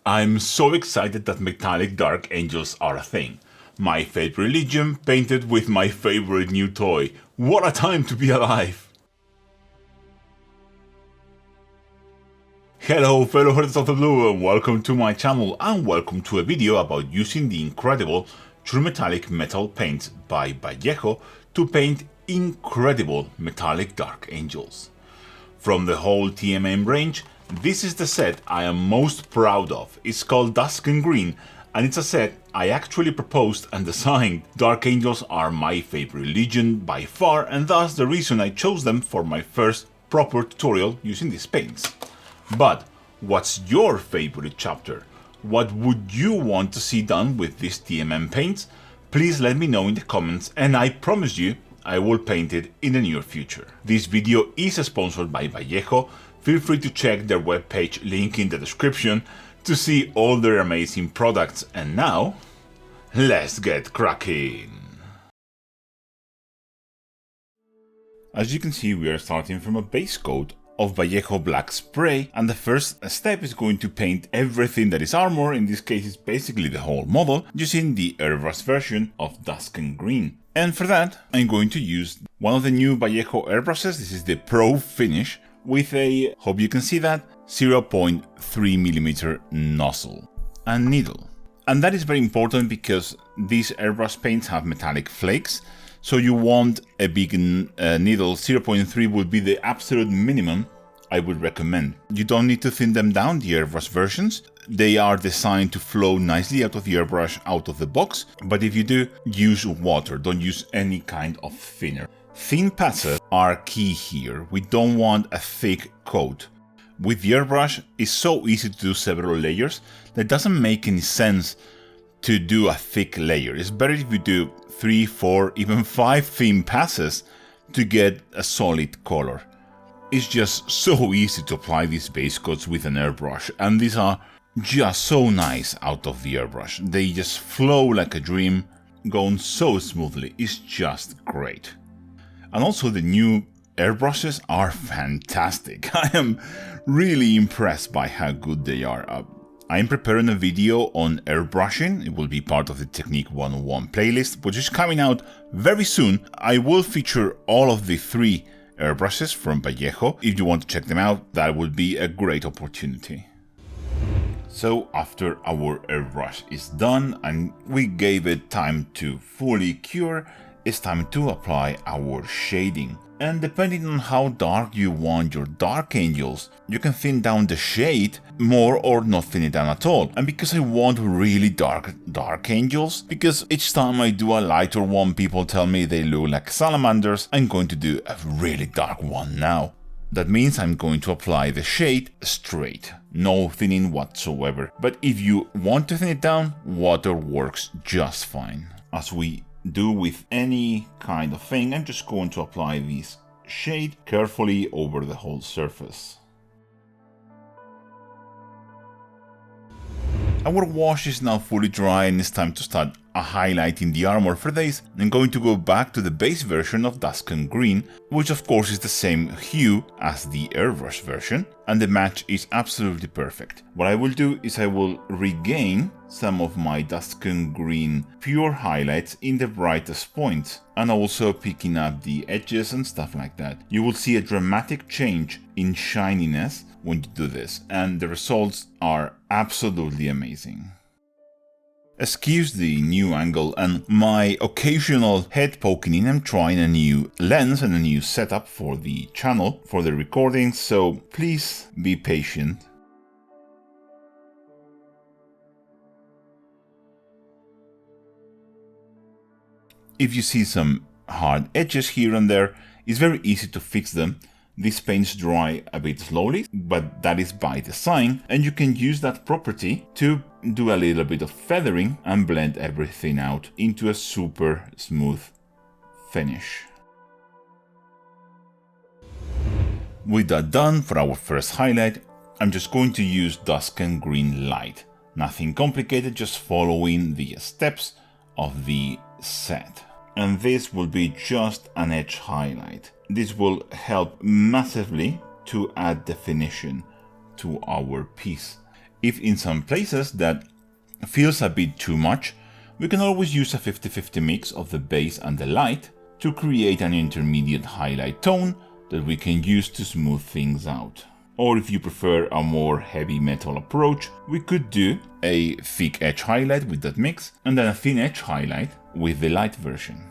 I'm so excited that metallic dark angels are a thing. My favorite religion painted with my favorite new toy. What a time to be alive! Hello fellow Hearts of the Blue and welcome to my channel and welcome to a video about using the incredible true metallic metal paints by Vallejo to paint incredible metallic dark angels. From the whole TMM range, this is the set I am most proud of. It's called Dusk and Green and it's a set I actually proposed and designed. Dark angels are my favorite religion by far and thus the reason I chose them for my first proper tutorial using these paints. But what's your favorite chapter? What would you want to see done with these TMM paints? Please let me know in the comments and I promise you I will paint it in the near future. This video is sponsored by Vallejo. Feel free to check their webpage, link in the description, to see all their amazing products. And now, let's get cracking! As you can see, we are starting from a base coat of Vallejo black spray, and the first step is going to paint everything that is armor, in this case it's basically the whole model, using the airbrush version of Dusk and Green. And for that, I'm going to use one of the new Vallejo airbrushes. This is the Pro Finish, with a, hope you can see that, 0.3mm nozzle and needle. And that is very important because these airbrush paints have metallic flakes, so you want a big needle. 0.3 would be the absolute minimum I would recommend. You don't need to thin them down, the airbrush versions. They are designed to flow nicely out of the airbrush, out of the box, but if you do, use water, don't use any kind of thinner. Thin passes are key here. We don't want a thick coat. With the airbrush, it's so easy to do several layers that it doesn't make any sense to do a thick layer. It's better if you do 3, 4, even 5 thin passes to get a solid color. It's just so easy to apply these base coats with an airbrush, and these are just so nice out of the airbrush. They just flow like a dream, going so smoothly. It's just great. And also the new airbrushes are fantastic. I am really impressed by how good they are. I am preparing a video on airbrushing. It will be part of the Technique 101 playlist, which is coming out very soon. I will feature all of the 3 airbrushes from Vallejo. If you want to check them out, that would be a great opportunity. So after our airbrush is done and we gave it time to fully cure, it's time to apply our shading. And depending on how dark you want your dark angels, you can thin down the shade more or not thin it down at all. And because I want really dark angels, because each time I do a lighter one people tell me they look like salamanders, I'm going to do a really dark one now. That means I'm going to apply the shade straight, no thinning whatsoever. But if you want to thin it down, water works just fine. As we do with any kind of thing, I'm just going to apply this shade carefully over the whole surface. Our wash is now fully dry and it's time to start highlighting the armor. For this, I'm going to go back to the base version of Dusk and Green, which of course is the same hue as the airbrush version, and the match is absolutely perfect. What I will do is I will regain some of my Dusk and Green pure highlights in the brightest points, and also picking up the edges and stuff like that. You will see a dramatic change in shininess when you do this, and the results are absolutely amazing. Excuse the new angle and my occasional head poking in. I'm trying a new lens and a new setup for the channel, for the recording, so please be patient. If you see some hard edges here and there, it's very easy to fix them. These paints dry a bit slowly, but that is by design, and you can use that property to do a little bit of feathering and blend everything out into a super smooth finish. With that done, for our first highlight, I'm just going to use Dusk and Green Light. Nothing complicated, just following the steps of the set. And this will be just an edge highlight. This will help massively to add definition to our piece. If in some places that feels a bit too much, we can always use a 50-50 mix of the base and the light to create an intermediate highlight tone that we can use to smooth things out. Or if you prefer a more heavy metal approach, we could do a thick edge highlight with that mix and then a thin edge highlight with the light version.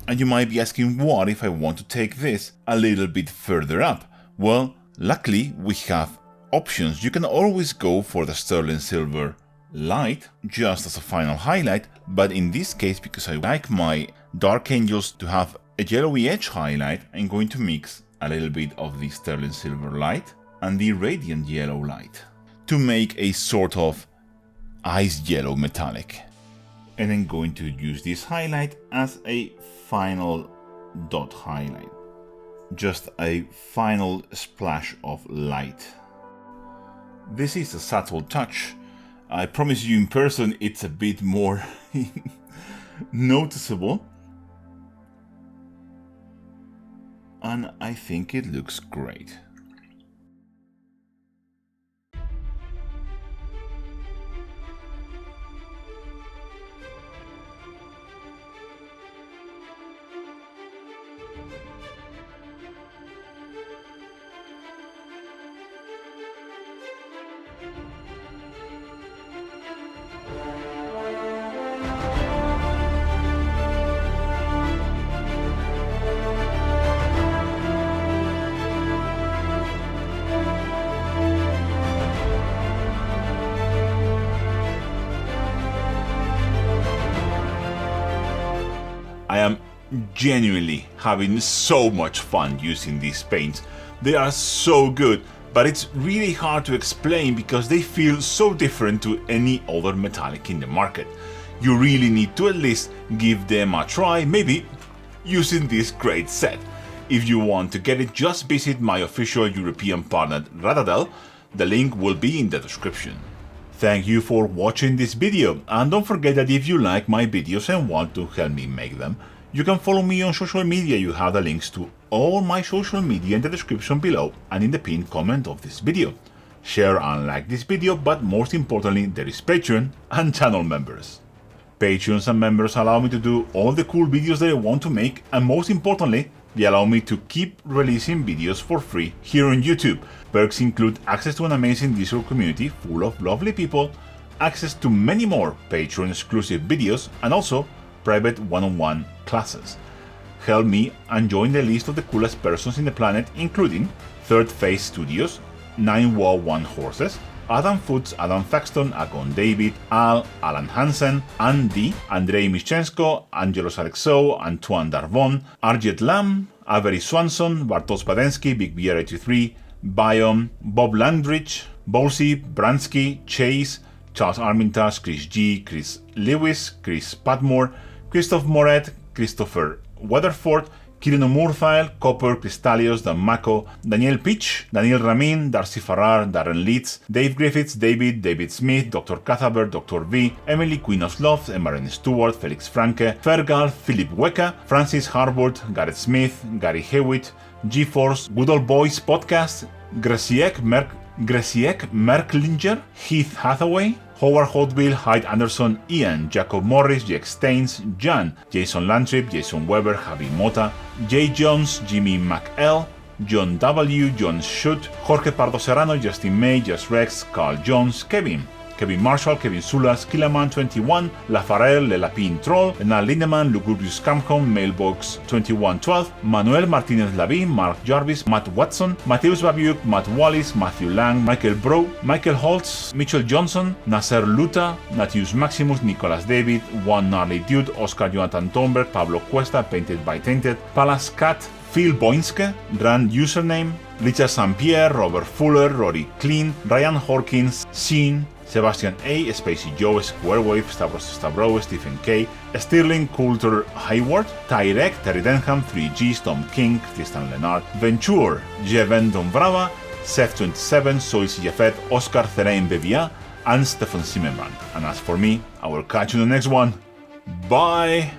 And you might be asking, what if I want to take this a little bit further up? Well, luckily we have options. You can always go for the sterling silver light just as a final highlight, but in this case, because I like my dark angels to have a yellowy edge highlight, I'm going to mix a little bit of the sterling silver light and the radiant yellow light to make a sort of ice yellow metallic. And I'm going to use this highlight as a final dot highlight. Just a final splash of light. This is a subtle touch. I promise you in person it's a bit more noticeable. And I think it looks great. I am genuinely having so much fun using these paints. They are so good, but it's really hard to explain because they feel so different to any other metallic in the market. You really need to at least give them a try, maybe using this great set. If you want to get it, just visit my official European partner Radadel. The link will be in the description. Thank you for watching this video, and don't forget that if you like my videos and want to help me make them, you can follow me on social media. You have the links to all my social media in the description below and in the pinned comment of this video. Share and like this video, but most importantly, there is Patreon and channel members. Patrons and members allow me to do all the cool videos that I want to make, and most importantly, they allow me to keep releasing videos for free here on YouTube. Perks include access to an amazing Discord community full of lovely people, access to many more Patreon exclusive videos, and also private one-on-one classes. Help me and join the list of the coolest persons in the planet, including Third Phase Studios, 9-Wall-1 Horses, Adam Foods, Adam Faxton, Agon David, Al, Alan Hansen, Andy, Andrei Michenko, Angelos Alexou, Antoine Darvon, Arjet Lam, Avery Swanson, Bartosz Badensky, Big Beer 83, Biome, Bob Landrich, Bolsey, Bransky, Chase, Charles Armitage, Chris G, Chris Lewis, Chris Patmore, Christoph Moret, Christopher Weatherford, Kirino Murthael, Copper, Crystallios, Dan Mako, Daniel Pitch, Daniel Ramin, Darcy Farrar, Darren Leeds, Dave Griffiths, David Smith, Dr. Cathaber, Dr. V, Emily Queen of Sloth, Emaren Stewart, Felix Franke, Fergal, Philip Weka, Francis Harwood, Gareth Smith, Gary Hewitt, G-Force, Good Old Boys Podcast, Gresiek Merklinger, Heath Hathaway, Howard Hotville, Hyde Anderson, Ian, Jacob Morris, Jack Staines, Jan, Jason Lantrip, Jason Weber, Javi Mota, Jay Jones, Jimmy McL, John W, John Schutt, Jorge Pardo Serrano, Justin May, Just Rex, Carl Jones, Kevin, Kevin Marshall, Kevin Sulas, Killaman21, Lafarel, Lelapin Troll, Enal Lindemann, Lugubrious Camcom, Mailbox 2112, Manuel Martinez Lavin, Mark Jarvis, Matt Watson, Mateus Babiuk, Matt Wallis, Matthew Lang, Michael Bro, Michael Holtz, Mitchell Johnson, Nasser Luta, Natius Maximus, Nicholas David, One Gnarly Dude, Oscar Jonathan Thornberg, Pablo Cuesta, Painted by Tainted, Palace Cat, Phil Boinske, Rand Username, Richard St. Pierre, Robert Fuller, Rory Clean, Ryan Hawkins, Sheen, Sebastian A, Spacey Joe, Squarewave, Stavros Stavro, Stephen K, Stirling Coulter Hayward, Tyrek, Terry Denham, 3Gs, Tom King, Tristan Leonard, Venture, Jeven Dombrava, Seth27, Sois Jafet, Oscar Therain Bevia, and Stefan Zimmerman. And as for me, I will catch you in the next one. Bye!